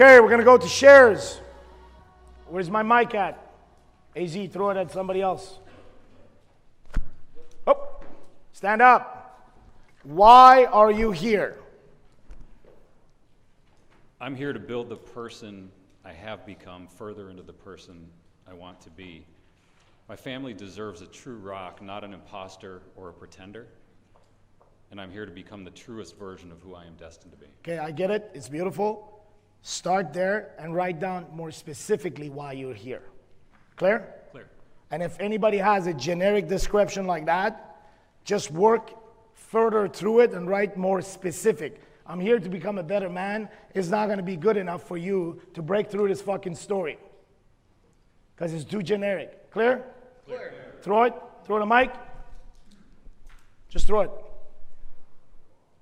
Okay, we're going to go to shares. Where's my mic at? AZ, throw it at somebody else. Oh, stand up. Why are you here? I'm here to build the person I have become further into the person I want to be. My family deserves a true rock, not an imposter or a pretender. And I'm here to become the truest version of who I am destined to be. Okay, I get it. It's beautiful. Start there and write down more specifically why you're here. Clear? Clear. And if anybody has a generic description like that, just work further through it and write more specific. I'm here to become a better man is not going to be good enough for you to break through this fucking story. Because it's too generic. Clear? Clear. Throw it. Throw the mic. Just throw it.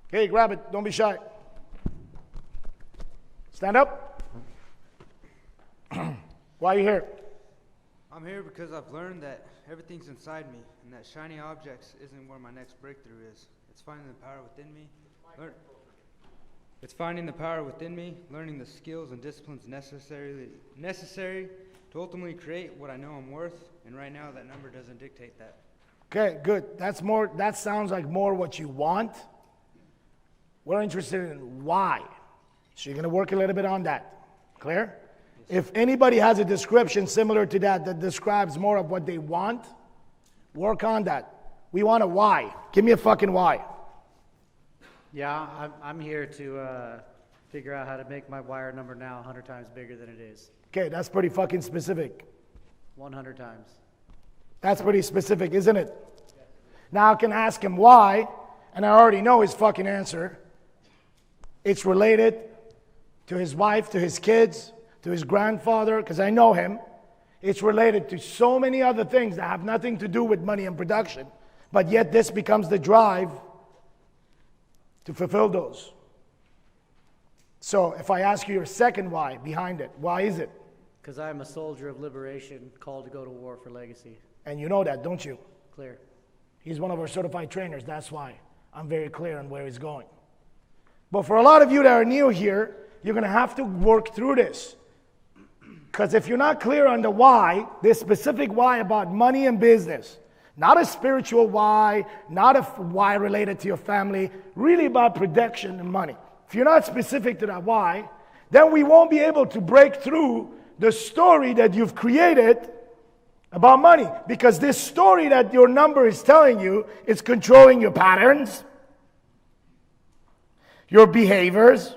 Okay, grab it. Don't be shy. Stand up. Why are you here? I'm here because I've learned that everything's inside me, and that shiny objects isn't where my next breakthrough is. It's finding the power within me. It's finding the power within me, learning the skills and disciplines necessary to ultimately create what I know I'm worth. And right now, that number doesn't dictate that. Okay, good. That sounds like more what you want. We're interested in why. So you're going to work a little bit on that. Clear? Yes. If anybody has a description similar to that describes more of what they want, work on that. We want a why. Give me a fucking why. Yeah, I'm here to figure out how to make my wire number now 100 times bigger than it is. Okay, that's pretty fucking specific. 100 times. That's pretty specific, isn't it? Yes. Now I can ask him why, and I already know his fucking answer. It's related to his wife, to his kids, to his grandfather, because I know him. It's related to so many other things that have nothing to do with money and production, but yet this becomes the drive to fulfill those. So if I ask you your second why behind it, why is it? Because I'm a soldier of liberation called to go to war for legacy. And you know that, don't you? Clear. He's one of our certified trainers, that's why I'm very clear on where he's going. But for a lot of you that are new here, you're going to have to work through this. Because if you're not clear on the why, this specific why about money and business, not a spiritual why, not a why related to your family, really about production and money. If you're not specific to that why, then we won't be able to break through the story that you've created about money. Because this story that your number is telling you is controlling your patterns, your behaviors,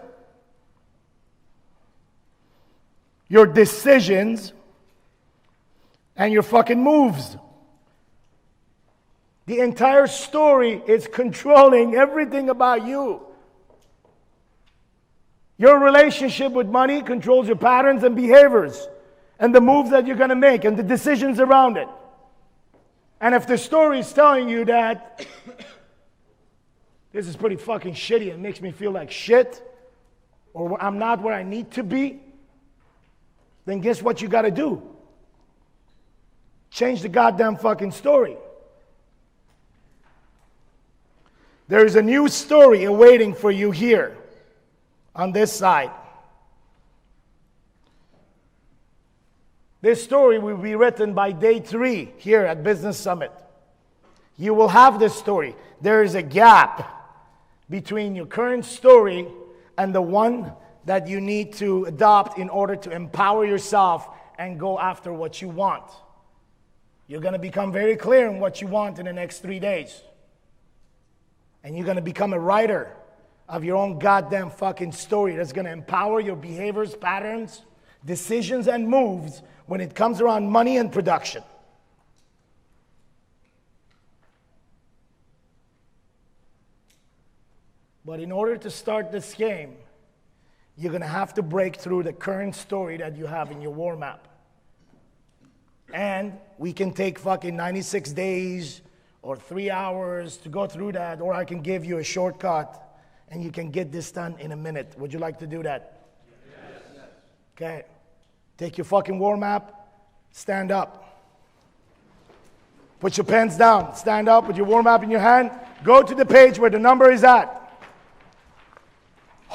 your decisions, and your fucking moves. The entire story is controlling everything about you. Your relationship with money controls your patterns and behaviors, and the moves that you're going to make, and the decisions around it. And if the story is telling you that this is pretty fucking shitty and makes me feel like shit, or I'm not where I need to be, then guess what you got to do? Change the goddamn fucking story. There is a new story awaiting for you here on this side. This story will be written by day 3 here at Business Summit. You will have this story. There is a gap between your current story and the one that you need to adopt in order to empower yourself and go after what you want. You're going to become very clear on what you want in the next 3 days. And you're going to become a writer of your own goddamn fucking story that's going to empower your behaviors, patterns, decisions, and moves when it comes around money and production. But in order to start this game, you're going to have to break through the current story that you have in your war map. And we can take fucking 96 days or 3 hours to go through that, or I can give you a shortcut and you can get this done in a minute. Would you like to do that? Yes. Okay. Take your fucking war map, stand up. Put your pens down, stand up with your war map in your hand. Go to the page where the number is at.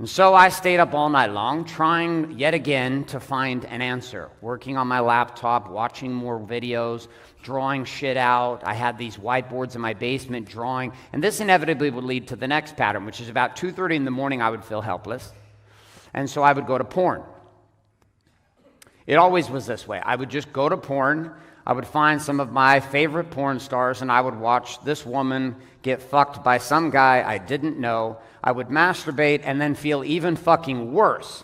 And so I stayed up all night long, trying yet again to find an answer, working on my laptop, watching more videos, drawing shit out. I had these whiteboards in my basement drawing, and this inevitably would lead to the next pattern, which is about 2:30 in the morning I would feel helpless, and so I would go to porn. It always was this way. I would just go to porn. I would find some of my favorite porn stars, and I would watch this woman get fucked by some guy I didn't know. I would masturbate and then feel even fucking worse,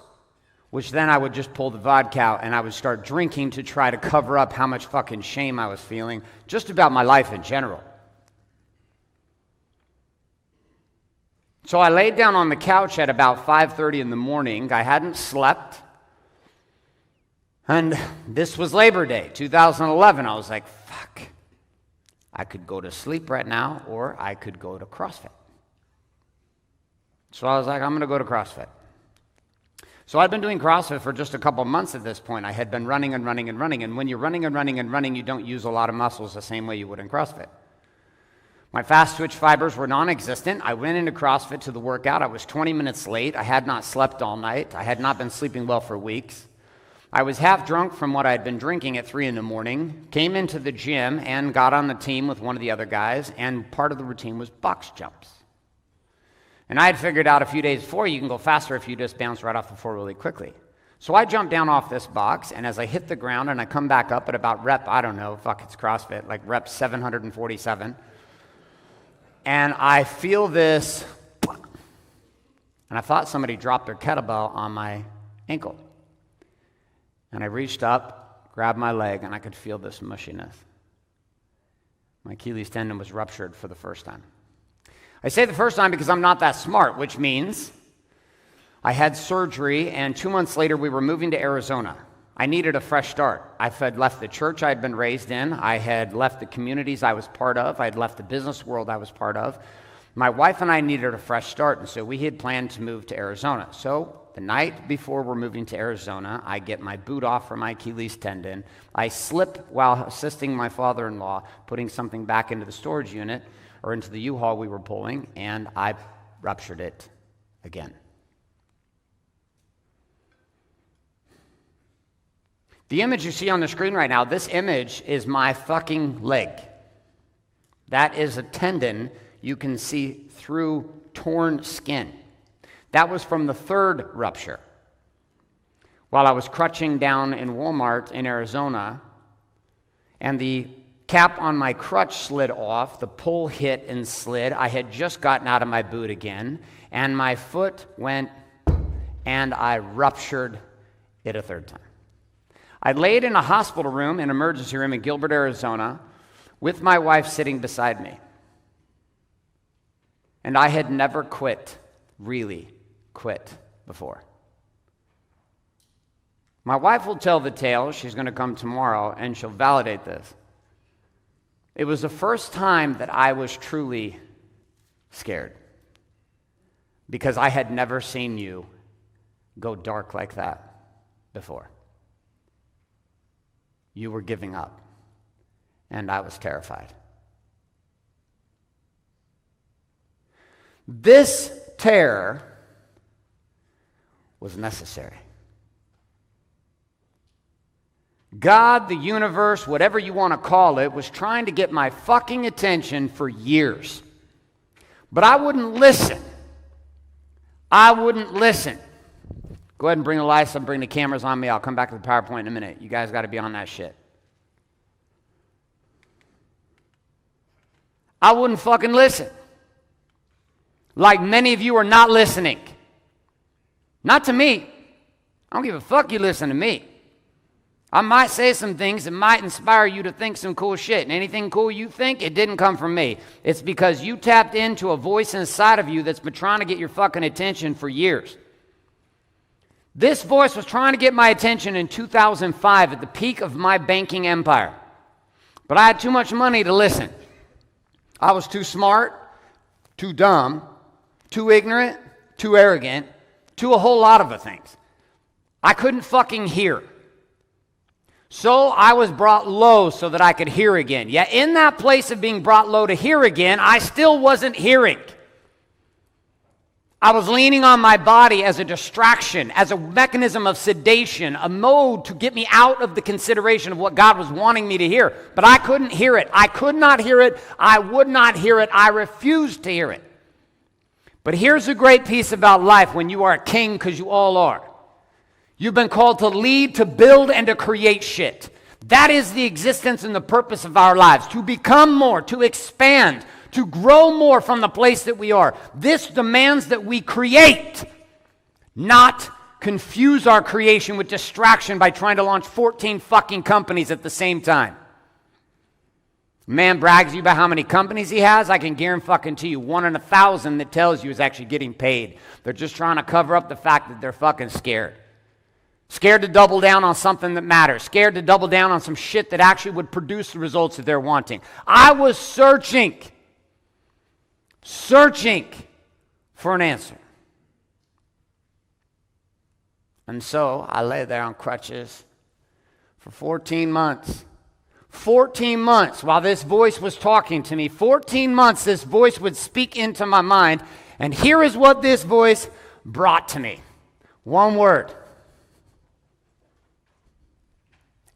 which then I would just pull the vodka out and I would start drinking to try to cover up how much fucking shame I was feeling just about my life in general. So I laid down on the couch at about 5:30 in the morning. I hadn't slept. And this was Labor Day, 2011. I was like, fuck. I could go to sleep right now, or I could go to CrossFit. So I was like, I'm going to go to CrossFit. So I'd been doing CrossFit for just a couple months at this point. I had been running and running and running. And when you're running and running and running, you don't use a lot of muscles the same way you would in CrossFit. My fast twitch fibers were non-existent. I went into CrossFit to the workout. I was 20 minutes late. I had not slept all night. I had not been sleeping well for weeks. I was half drunk from what I had been drinking at 3 in the morning, came into the gym and got on the team with one of the other guys, and part of the routine was box jumps. And I had figured out a few days before you can go faster if you just bounce right off the floor really quickly. So I jumped down off this box, and as I hit the ground and I come back up at about rep, I don't know, fuck, it's CrossFit, like rep 747, and I feel this, and I thought somebody dropped their kettlebell on my ankle. And I reached up, grabbed my leg, and I could feel this mushiness. My Achilles tendon was ruptured for the first time. I say the first time because I'm not that smart, which means I had surgery, and 2 months later we were moving to Arizona. I needed a fresh start. I had left the church I had been raised in. I had left the communities I was part of. I had left the business world I was part of. My wife and I needed a fresh start, and so we had planned to move to Arizona. So the night before we're moving to Arizona, I get my boot off from my Achilles tendon. I slip while assisting my father-in-law, putting something back into the storage unit, or into the U-Haul we were pulling, and I ruptured it again. The image you see on the screen right now, this image is my fucking leg. That is a tendon you can see through torn skin. That was from the third rupture. While I was crutching down in Walmart in Arizona, and the cap on my crutch slid off, the pull hit and slid. I had just gotten out of my boot again, and my foot went, and I ruptured it a third time. I laid in a hospital room, an emergency room in Gilbert, Arizona, with my wife sitting beside me. And I had never really quit before. My wife will tell the tale. She's going to come tomorrow, and she'll validate this. It was the first time that I was truly scared, because I had never seen you go dark like that before. You were giving up, and I was terrified. This tear was necessary. God, the universe, whatever you want to call it, was trying to get my fucking attention for years. But I wouldn't listen. I wouldn't listen. Go ahead and bring the lights up, bring the cameras on me. I'll come back to the PowerPoint in a minute. You guys got to be on that shit. I wouldn't fucking listen. Like many of you are not listening. Not to me. I don't give a fuck you listen to me. I might say some things that might inspire you to think some cool shit. And anything cool you think, it didn't come from me. It's because you tapped into a voice inside of you that's been trying to get your fucking attention for years. This voice was trying to get my attention in 2005 at the peak of my banking empire. But I had too much money to listen. I was too smart, too dumb, too ignorant, too arrogant, too a whole lot of things. I couldn't fucking hear. So I was brought low so that I could hear again. Yet in that place of being brought low to hear again, I still wasn't hearing. I was leaning on my body as a distraction, as a mechanism of sedation, a mode to get me out of the consideration of what God was wanting me to hear. But I couldn't hear it. I could not hear it. I would not hear it. I refused to hear it. But here's a great piece about life when you are a king, because you all are. You've been called to lead, to build, and to create shit. That is the existence and the purpose of our lives, to become more, to expand, to grow more from the place that we are. This demands that we create, not confuse our creation with distraction by trying to launch 14 fucking companies at the same time. Man brags you about how many companies he has. I can guarantee you 1 in 1,000 that tells you is actually getting paid. They're just trying to cover up the fact that they're fucking scared. Scared to double down on something that matters. Scared to double down on some shit that actually would produce the results that they're wanting. I was searching for an answer. And so I lay there on crutches for 14 months. 14 months while this voice was talking to me. 14 months this voice would speak into my mind. And here is what this voice brought to me. One word.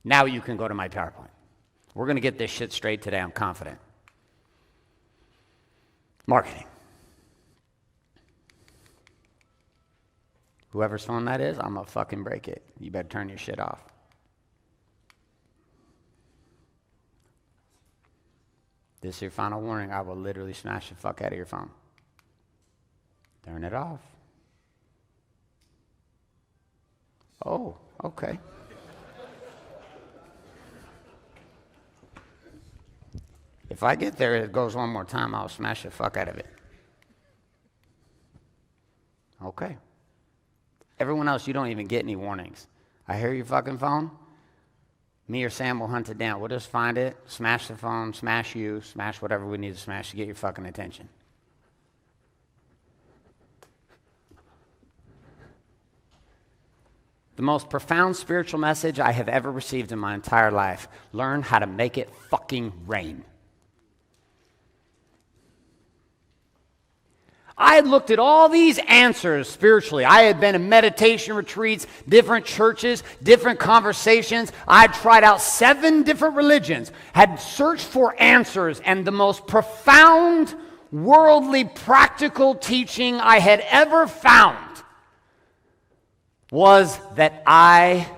Now you can go to my PowerPoint. We're going to get this shit straight today, I'm confident. Marketing. Whoever's phone that is, I'm going to fucking break it. You better turn your shit off. This is your final warning. I will literally smash the fuck out of your phone. Turn it off. Oh, okay. If I get there, it goes one more time, I'll smash the fuck out of it. Okay. Everyone else, you don't even get any warnings. I hear your fucking phone. Me or Sam will hunt it down. We'll just find it, smash the phone, smash you, smash whatever we need to smash to get your fucking attention. The most profound spiritual message I have ever received in my entire life. Learn how to make it fucking rain. I had looked at all these answers spiritually. I had been in meditation retreats, different churches, different conversations. I had tried out 7 different religions, had searched for answers, and the most profound, worldly, practical teaching I had ever found was that I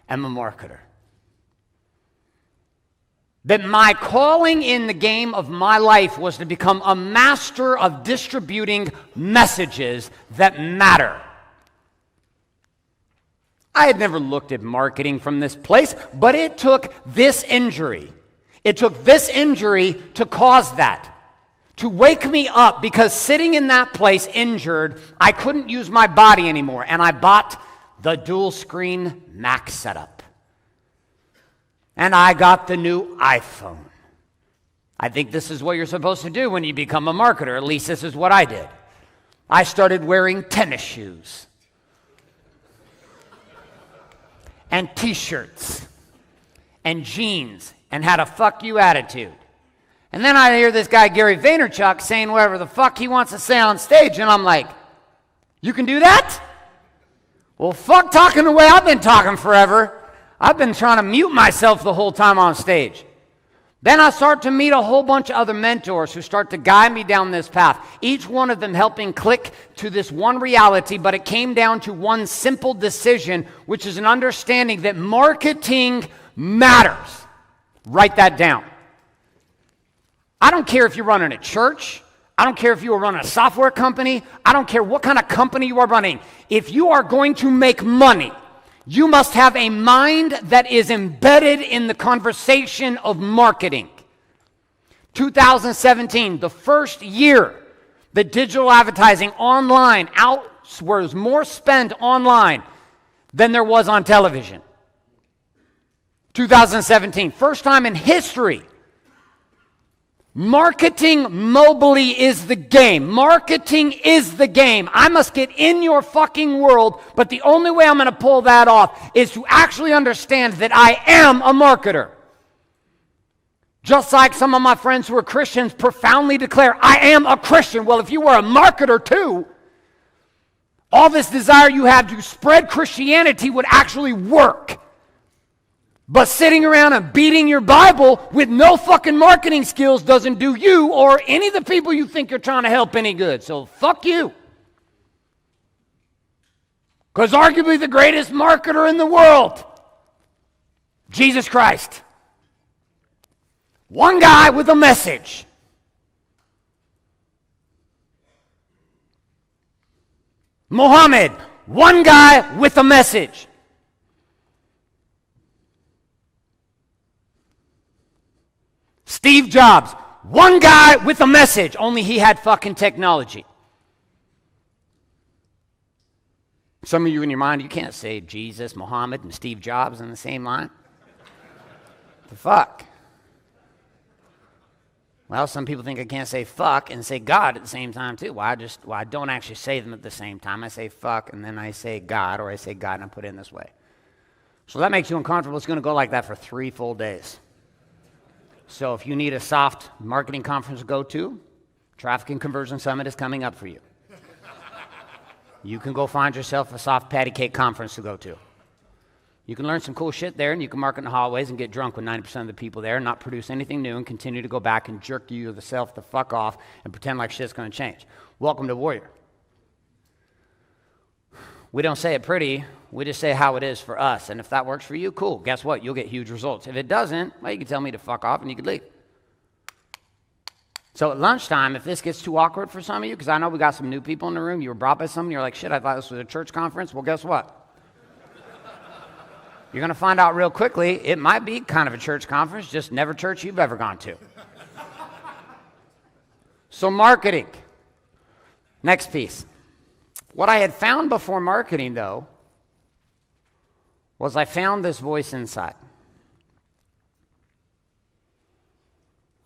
am a marketer. That my calling in the game of my life was to become a master of distributing messages that matter. I had never looked at marketing from this place, but it took this injury. It took this injury to cause that. To wake me up, because sitting in that place injured, I couldn't use my body anymore, and I bought the dual screen Mac setup. And I got the new iPhone. I think this is what you're supposed to do when you become a marketer. At least this is what I did. I started wearing tennis shoes and t-shirts and jeans and had a fuck you attitude. And then I hear this guy Gary Vaynerchuk saying whatever the fuck he wants to say on stage, and I'm like, you can do that? Well, fuck talking the way I've been talking forever. I've been trying to mute myself the whole time on stage. Then I start to meet a whole bunch of other mentors who start to guide me down this path, each one of them helping click to this one reality, but it came down to one simple decision, which is an understanding that marketing matters. Write that down. I don't care if you're running a church. I don't care if you are running a software company. I don't care what kind of company you are running. If you are going to make money, you must have a mind that is embedded in the conversation of marketing. 2017, the first year that digital advertising online was more spent online than there was on television. 2017, first time in history. Marketing mobily is the game. Marketing is the game. I must get in your fucking world, but the only way I'm going to pull that off is to actually understand that I am a marketer. Just like some of my friends who are Christians profoundly declare, I am a Christian. Well, if you were a marketer too, all this desire you have to spread Christianity would actually work. But sitting around and beating your Bible with no fucking marketing skills doesn't do you or any of the people you think you're trying to help any good. So fuck you. Because arguably the greatest marketer in the world, Jesus Christ. One guy with a message. Muhammad, one guy with a message. Steve Jobs, one guy with a message, only he had fucking technology. Some of you in your mind, you can't say Jesus, Muhammad, and Steve Jobs in the same line. The fuck? Well, some people think I can't say fuck and say God at the same time too. Well, I don't actually say them at the same time. I say fuck and then I say God, or I say God and I put it in this way. So that makes you uncomfortable. It's going to go like that for 3 full days. So if you need a soft marketing conference to go to, Traffic and Conversion Summit is coming up for you. You can go find yourself a soft patty cake conference to go to. You can learn some cool shit there, and you can market in the hallways and get drunk with 90% of the people there and not produce anything new and continue to go back and jerk you yourself the fuck off and pretend like shit's going to change. Welcome to Warrior. We don't say it pretty. We just say how it is for us. And if that works for you, cool. Guess what? You'll get huge results. If it doesn't, well, you can tell me to fuck off and you can leave. So at lunchtime, if this gets too awkward for some of you, because I know we got some new people in the room, you were brought by someone, you're like, shit, I thought this was a church conference. Well, guess what? You're going to find out real quickly, it might be kind of a church conference, just never church you've ever gone to. So marketing. Next piece. What I had found before marketing, though, was I found this voice inside.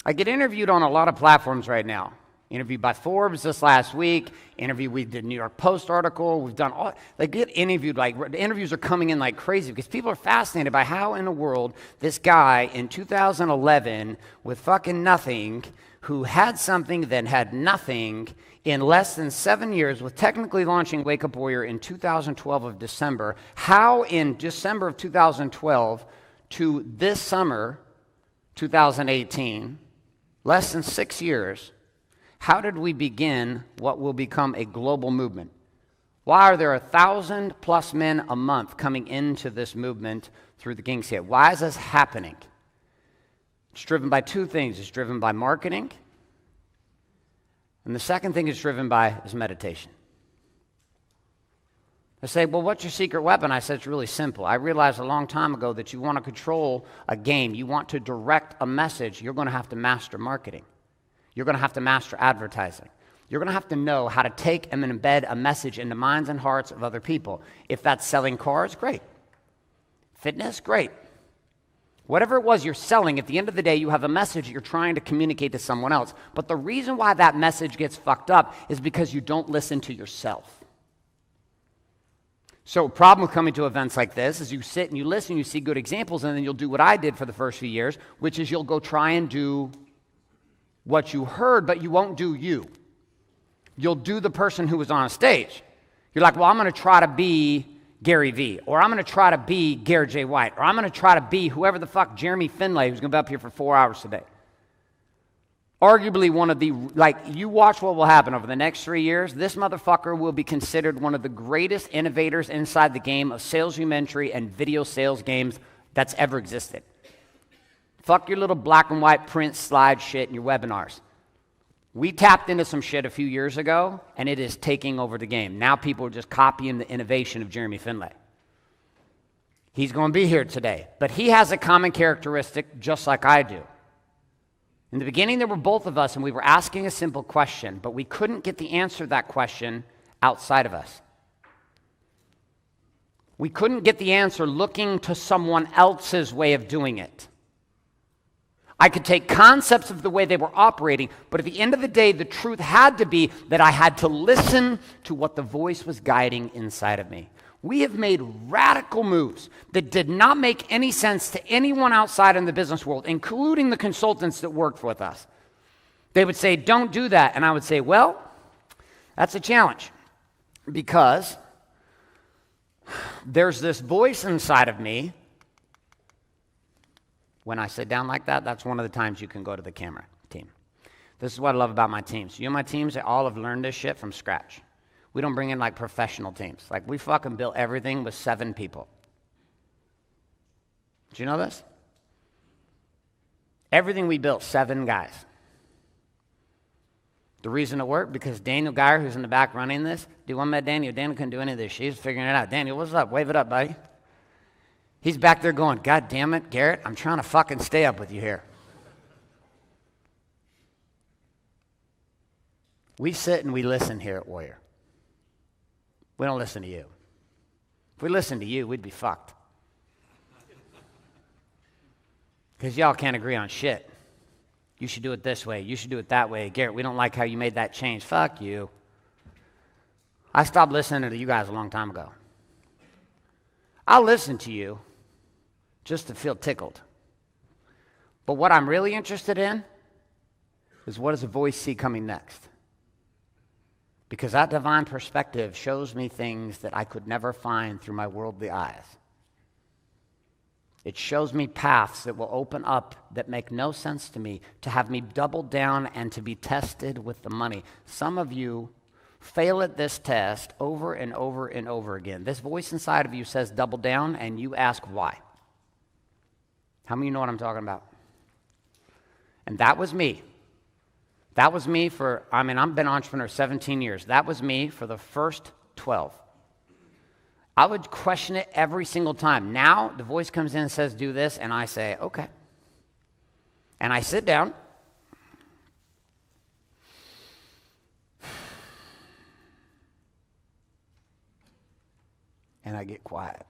I get interviewed on a lot of platforms right now. Interviewed by Forbes this last week. We did a New York Post article. We've done all, they get interviewed, like the interviews are coming in like crazy because people are fascinated by how in the world this guy in 2011 with fucking nothing, who had something then had nothing in less than 7 years with technically launching Wake Up Warrior in 2012 of December, how in December of 2012 to this summer, 2018, less than 6 years, how did we begin what will become a global movement? Why are there 1,000+ men a month coming into this movement through the King's Gate? Why is this happening? It's driven by 2 things. It's driven by marketing, and the second thing it's driven by is meditation. I say, well, what's your secret weapon? I said, it's really simple. I realized a long time ago that you want to control a game, you want to direct a message, you're going to have to master marketing. You're going to have to master advertising. You're going to have to know how to take and embed a message in the minds and hearts of other people. If that's selling cars, great. Fitness, great. Whatever it was you're selling, at the end of the day, you have a message you're trying to communicate to someone else. But the reason why that message gets fucked up is because you don't listen to yourself. So a problem with coming to events like this is you sit and you listen, you see good examples, and then you'll do what I did for the first few years, which is you'll go try and do what you heard, but you won't do you. You'll do the person who was on stage. You're like, well, I'm going to try to be Gary Vee, or I'm going to try to be Garrett J. White, or I'm going to try to be whoever the fuck, Jeremy Finlay, who's going to be up here for 4 hours today. Arguably one of the, like, you watch what will happen over the next 3 years. This motherfucker will be considered one of the greatest innovators inside the game of salesmanship and video sales games that's ever existed. Fuck your little black and white print slide shit in your webinars. We tapped into some shit a few years ago, and it is taking over the game. Now people are just copying the innovation of Jeremy Finlay. He's going to be here today, but he has a common characteristic just like I do. In the beginning, there were both of us, and we were asking a simple question, but we couldn't get the answer to that question outside of us. We couldn't get the answer looking to someone else's way of doing it. I could take concepts of the way they were operating, but at the end of the day, the truth had to be that I had to listen to what the voice was guiding inside of me. We have made radical moves that did not make any sense to anyone outside in the business world, including the consultants that worked with us. They would say, don't do that. And I would say, well, that's a challenge. Because there's this voice inside of me. When I sit down like that, that's one of the times you can go to the camera team. This is what I love about my teams. You and my teams, they all have learned this shit from scratch. We don't bring in like professional teams. Like we fucking built everything with 7 people. Did you know this? Everything we built, 7 guys. The reason it worked, because Daniel Geyer, who's in the back running this, dude, I met Daniel. Daniel couldn't do any of this. She's figuring it out. Daniel, what's up? Wave it up, buddy. He's back there going, God damn it, Garrett, I'm trying to fucking stay up with you here. We sit and we listen here at Warrior. We don't listen to you. If we listened to you, we'd be fucked. Because y'all can't agree on shit. You should do it this way. You should do it that way. Garrett, we don't like how you made that change. Fuck you. I stopped listening to you guys a long time ago. I'll listen to you just to feel tickled. But what I'm really interested in is, what does the voice see coming next? Because that divine perspective shows me things that I could never find through my worldly eyes. It shows me paths that will open up that make no sense to me, to have me double down and to be tested with the money. Some of you fail at this test over and over and over again. This voice inside of you says double down, and you ask why. How many of you know what I'm talking about? And that was me. That was me for, I've been an entrepreneur 17 years. That was me for the first 12. I would question it every single time. Now, the voice comes in and says, do this, and I say, okay. And I sit down. And I get quiet.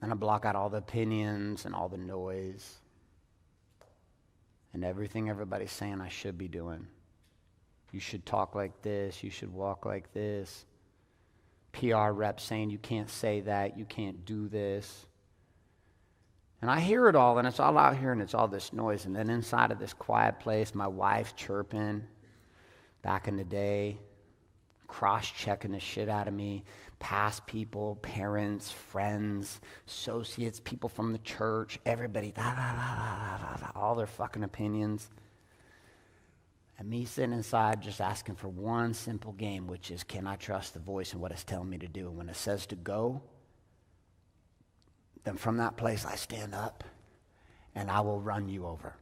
And I block out all the opinions and all the noise and everything everybody's saying I should be doing. You should talk like this. You should walk like this. PR reps saying you can't say that. You can't do this. And I hear it all, and it's all out here, and it's all this noise. And then inside of this quiet place, my wife chirping back in the day, cross-checking the shit out of me, past people, parents, friends, associates, people from the church, everybody, all their fucking opinions. And me sitting inside just asking for one simple game, which is, can I trust the voice and what it's telling me to do? And when it says to go, then from that place I stand up and I will run you over.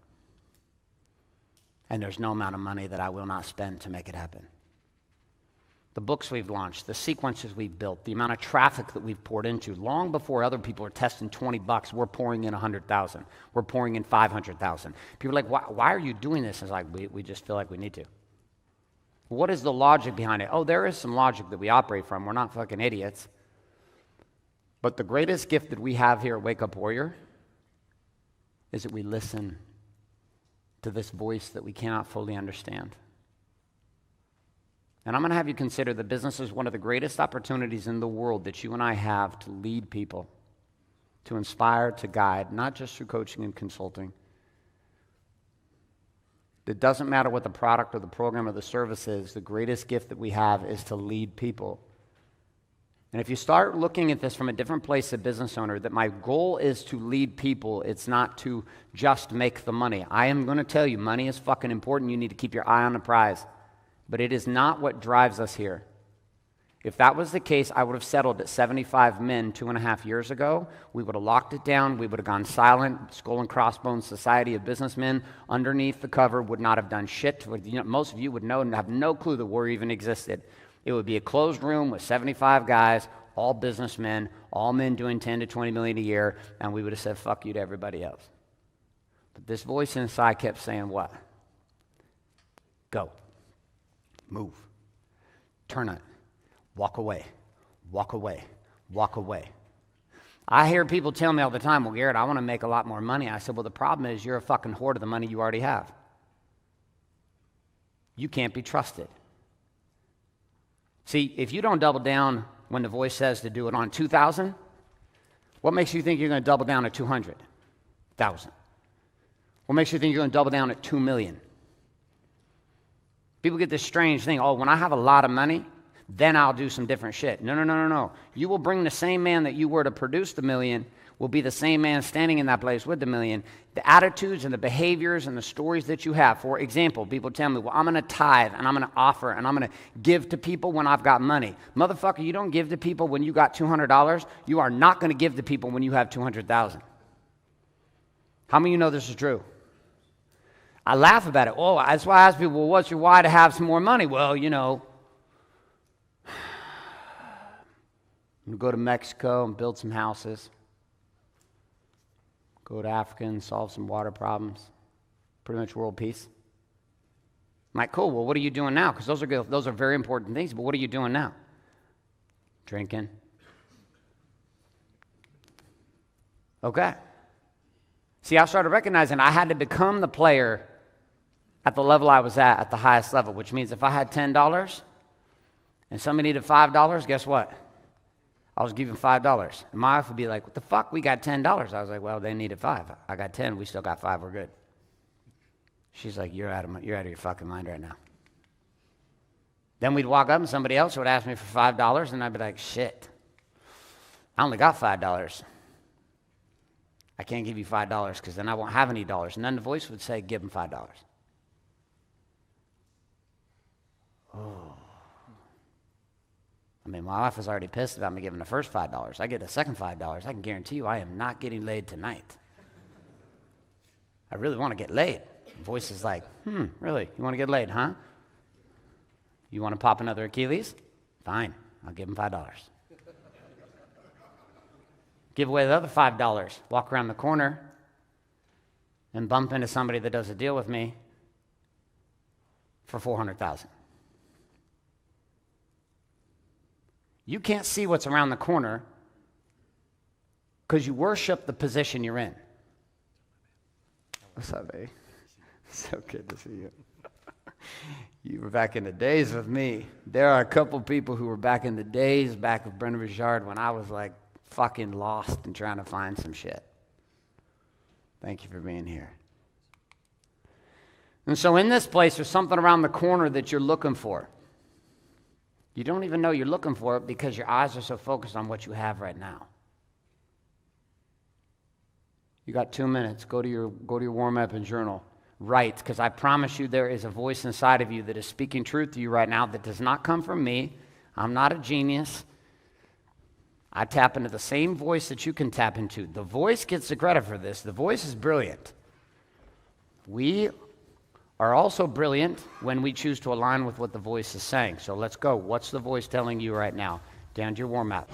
And there's no amount of money that I will not spend to make it happen. The books we've launched, the sequences we've built, the amount of traffic that we've poured into, long before other people are testing $20, we're pouring in 100,000. We're pouring in 500,000. People are like, why are you doing this? It's like, we just feel like we need to. What is the logic behind it? Oh, there is some logic that we operate from. We're not fucking idiots. But the greatest gift that we have here at Wake Up Warrior is that we listen to this voice that we cannot fully understand. And I'm going to have you consider that business is one of the greatest opportunities in the world that you and I have to lead people, to inspire, to guide, not just through coaching and consulting. It doesn't matter what the product or the program or the service is, the greatest gift that we have is to lead people. And if you start looking at this from a different place as a business owner, that my goal is to lead people, it's not to just make the money. I am going to tell you, money is fucking important. You need to keep your eye on the prize. But it is not what drives us here. If that was the case, I would have settled at 75 men 2.5 years ago. We would have locked it down. We would have gone silent. Skull and Crossbones Society of Businessmen underneath the cover would not have done shit. Most of you would know and have no clue that war even existed. It would be a closed room with 75 guys, all businessmen, all men doing 10 to 20 million a year, and we would have said, fuck you to everybody else. But this voice inside kept saying what? Go. Move. Turn it. Walk away. Walk away. Walk away. I hear people tell me all the time, well, Garrett, I want to make a lot more money. I said, well, the problem is you're a fucking hoard of the money you already have. You can't be trusted. See, if you don't double down when the voice says to do it on 2,000, what makes you think you're going to double down at 200,000? What makes you think you're going to double down at 2 million? People get this strange thing, oh, when I have a lot of money, then I'll do some different shit. No. You will bring the same man that you were to produce the million, will be the same man standing in that place with the million. The attitudes and the behaviors and the stories that you have. For example, people tell me, well, I'm going to tithe and I'm going to offer and I'm going to give to people when I've got money. Motherfucker, you don't give to people when you got $200. You are not going to give to people when you have $200,000. How many of you know this is true? I laugh about it. Oh, that's why I ask people, well, what's your why to have some more money? Well, I'm going to go to Mexico and build some houses. Go to Africa and solve some water problems. Pretty much world peace. I'm like, cool, well, what are you doing now? Because those are very important things, but what are you doing now? Drinking. Okay. See, I started recognizing I had to become the player at the level I was at the highest level, which means if I had $10 and somebody needed $5, guess what? I was giving $5. And my wife would be like, what the fuck? We got $10. I was like, well, they needed $5. I got 10. We still got 5. We're good. She's like, you're out of your fucking mind right now. Then we'd walk up and somebody else would ask me for $5, and I'd be like, shit. I only got $5. I can't give you $5 because then I won't have any dollars. And then the voice would say, give him $5. Oh. I mean, my wife was already pissed about me giving the first $5. I get the second $5. I can guarantee you I am not getting laid tonight. I really want to get laid. The voice is like, really? You want to get laid, huh? You want to pop another Achilles? Fine. I'll give him $5. Give away the other $5. Walk around the corner and bump into somebody that does a deal with me for $400,000. You can't see what's around the corner because you worship the position you're in. What's up, babe? So good to see you. You were back in the days with me. There are a couple people who were back in the days back with Brendan Richard when I was like fucking lost and trying to find some shit. Thank you for being here. And so in this place, there's something around the corner that you're looking for. You don't even know you're looking for it because your eyes are so focused on what you have right now. You got 2 minutes. Go to your warm-up and journal. Write, because I promise you there is a voice inside of you that is speaking truth to you right now that does not come from me. I'm not a genius. I tap into the same voice that you can tap into. The voice gets the credit for this. The voice is brilliant. We are also brilliant when we choose to align with what the voice is saying. So let's go. What's the voice telling you right now? Down to your warm-up.